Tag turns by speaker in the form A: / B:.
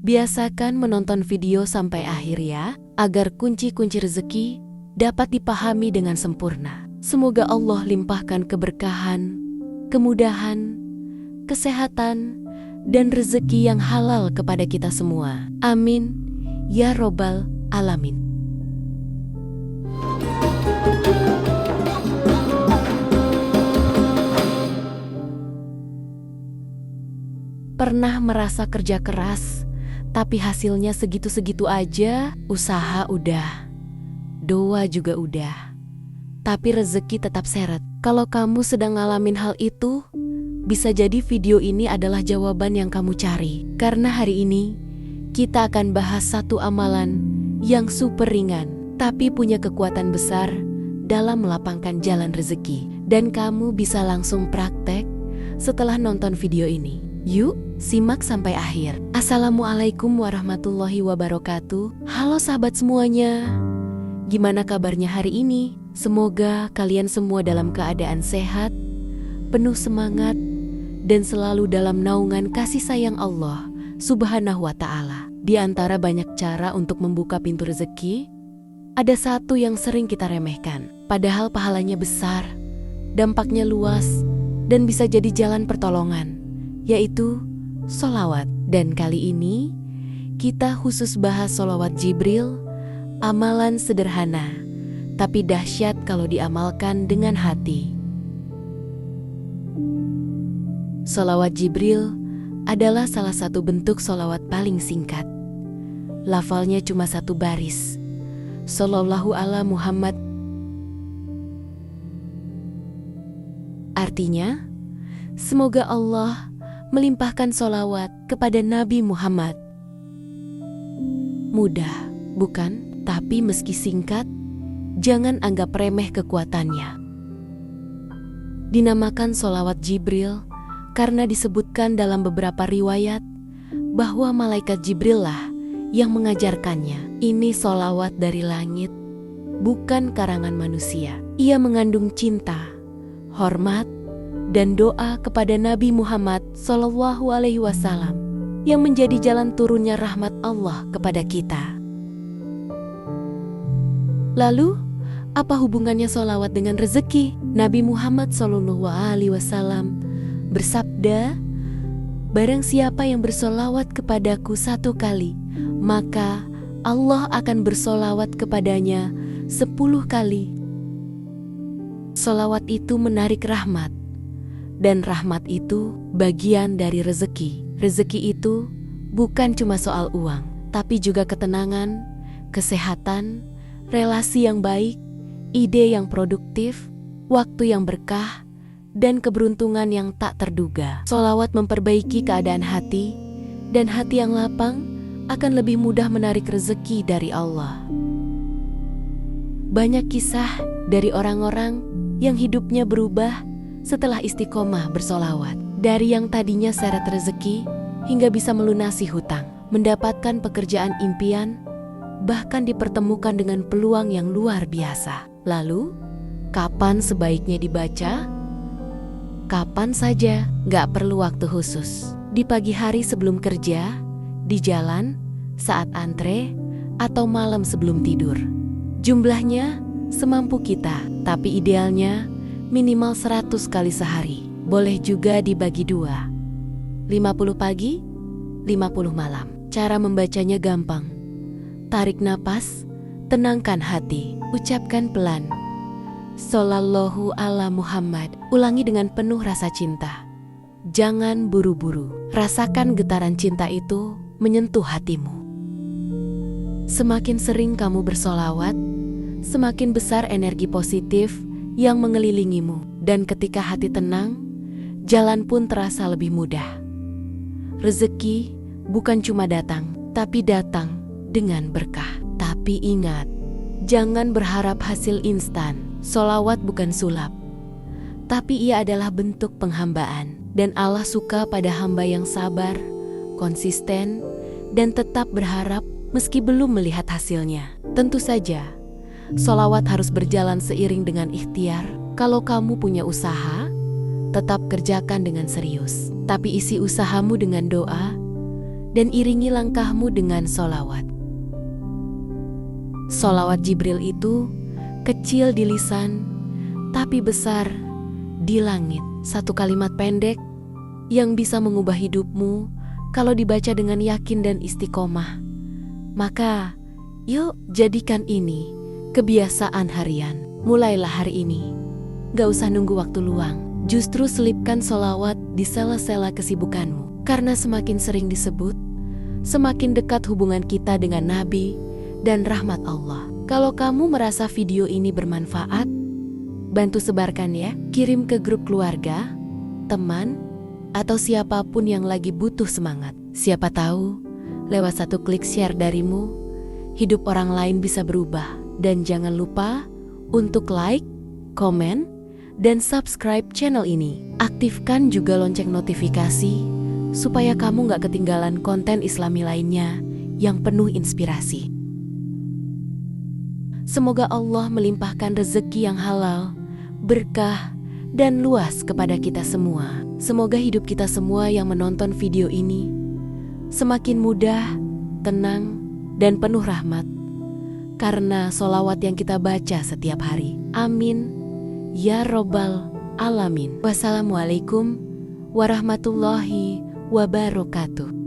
A: Biasakan menonton video sampai akhir ya, agar kunci-kunci rezeki dapat dipahami dengan sempurna. Semoga Allah limpahkan keberkahan, kemudahan, kesehatan, dan rezeki yang halal kepada kita semua. Amin, ya Robbal Alamin. Pernah merasa kerja keras, tapi hasilnya segitu-segitu aja? Usaha udah, doa juga udah, tapi rezeki tetap seret. Kalau kamu sedang ngalamin hal itu, bisa jadi video ini adalah jawaban yang kamu cari. Karena hari ini, kita akan bahas satu amalan yang super ringan, tapi punya kekuatan besar dalam melapangkan jalan rezeki. Dan kamu bisa langsung praktek setelah nonton video ini. Yuk, simak sampai akhir. Assalamualaikum warahmatullahi wabarakatuh. Halo sahabat semuanya. Gimana kabarnya hari ini? Semoga kalian semua dalam keadaan sehat, penuh semangat, dan selalu dalam naungan kasih sayang Allah Subhanahu wa Ta'ala. Di antara banyak cara untuk membuka pintu rezeki, ada satu yang sering kita remehkan. Padahal pahalanya besar, dampaknya luas, dan bisa jadi jalan pertolongan, yaitu sholawat. Dan kali ini kita khusus bahas sholawat Jibril, amalan sederhana tapi dahsyat kalau diamalkan dengan hati. Sholawat Jibril adalah salah satu bentuk sholawat paling singkat. Lafalnya cuma satu baris, Shallallahu ala Muhammad. Artinya, semoga Allah melimpahkan sholawat kepada Nabi Muhammad. Mudah, bukan? Tapi meski singkat, jangan anggap remeh kekuatannya. Dinamakan sholawat Jibril karena disebutkan dalam beberapa riwayat bahwa malaikat Jibril lah yang mengajarkannya. Ini sholawat dari langit, bukan karangan manusia. Ia mengandung cinta, hormat, dan doa kepada Nabi Muhammad SAW yang menjadi jalan turunnya rahmat Allah kepada kita. Lalu, apa hubungannya sholawat dengan rezeki? Nabi Muhammad SAW bersabda, "Barang siapa yang bersholawat kepadaku 1 kali, maka Allah akan bersholawat kepadanya 10 kali." Sholawat itu menarik rahmat, dan rahmat itu bagian dari rezeki. Rezeki itu bukan cuma soal uang, tapi juga ketenangan, kesehatan, relasi yang baik, ide yang produktif, waktu yang berkah, dan keberuntungan yang tak terduga. Sholawat memperbaiki keadaan hati, dan hati yang lapang akan lebih mudah menarik rezeki dari Allah. Banyak kisah dari orang-orang yang hidupnya berubah setelah istiqomah bersholawat. Dari yang tadinya seret rezeki hingga bisa melunasi hutang, mendapatkan pekerjaan impian, bahkan dipertemukan dengan peluang yang luar biasa. Lalu, kapan sebaiknya dibaca? Kapan saja, gak perlu waktu khusus. Di pagi hari sebelum kerja, di jalan, saat antre, atau malam sebelum tidur. Jumlahnya semampu kita, tapi idealnya minimal 100 kali sehari. Boleh juga dibagi 2, 50 pagi, 50 malam. Cara membacanya gampang. Tarik napas, tenangkan hati, ucapkan pelan, Shallallahu ala Muhammad. Ulangi dengan penuh rasa cinta. Jangan buru-buru. Rasakan getaran cinta itu menyentuh hatimu. Semakin sering kamu bersholawat, semakin besar energi positif yang mengelilingimu. Dan ketika hati tenang, jalan pun terasa lebih mudah. Rezeki bukan cuma datang, tapi datang dengan berkah. Tapi ingat, jangan berharap hasil instan. Sholawat bukan sulap, tapi ia adalah bentuk penghambaan. Dan Allah suka pada hamba yang sabar, konsisten, dan tetap berharap meski belum melihat hasilnya. Tentu saja, sholawat harus berjalan seiring dengan ikhtiar. Kalau kamu punya usaha, tetap kerjakan dengan serius. Tapi isi usahamu dengan doa, dan iringi langkahmu dengan sholawat. Sholawat Jibril itu kecil di lisan, tapi besar di langit. Satu kalimat pendek yang bisa mengubah hidupmu kalau dibaca dengan yakin dan istiqomah. Maka, yuk jadikan ini kebiasaan harian. Mulailah hari ini. Gak usah nunggu waktu luang. Justru selipkan sholawat di sela-sela kesibukanmu. Karena semakin sering disebut, semakin dekat hubungan kita dengan Nabi dan rahmat Allah. Kalau kamu merasa video ini bermanfaat, bantu sebarkan ya. Kirim ke grup keluarga, teman, atau siapapun yang lagi butuh semangat. Siapa tahu, lewat satu klik share darimu, hidup orang lain bisa berubah. Dan jangan lupa untuk like, komen, dan subscribe channel ini. Aktifkan juga lonceng notifikasi supaya kamu gak ketinggalan konten Islami lainnya yang penuh inspirasi. Semoga Allah melimpahkan rezeki yang halal, berkah, dan luas kepada kita semua. Semoga hidup kita semua yang menonton video ini semakin mudah, tenang, dan penuh rahmat karena sholawat yang kita baca setiap hari. Amin ya robbal alamin. Wassalamualaikum warahmatullahi wabarakatuh.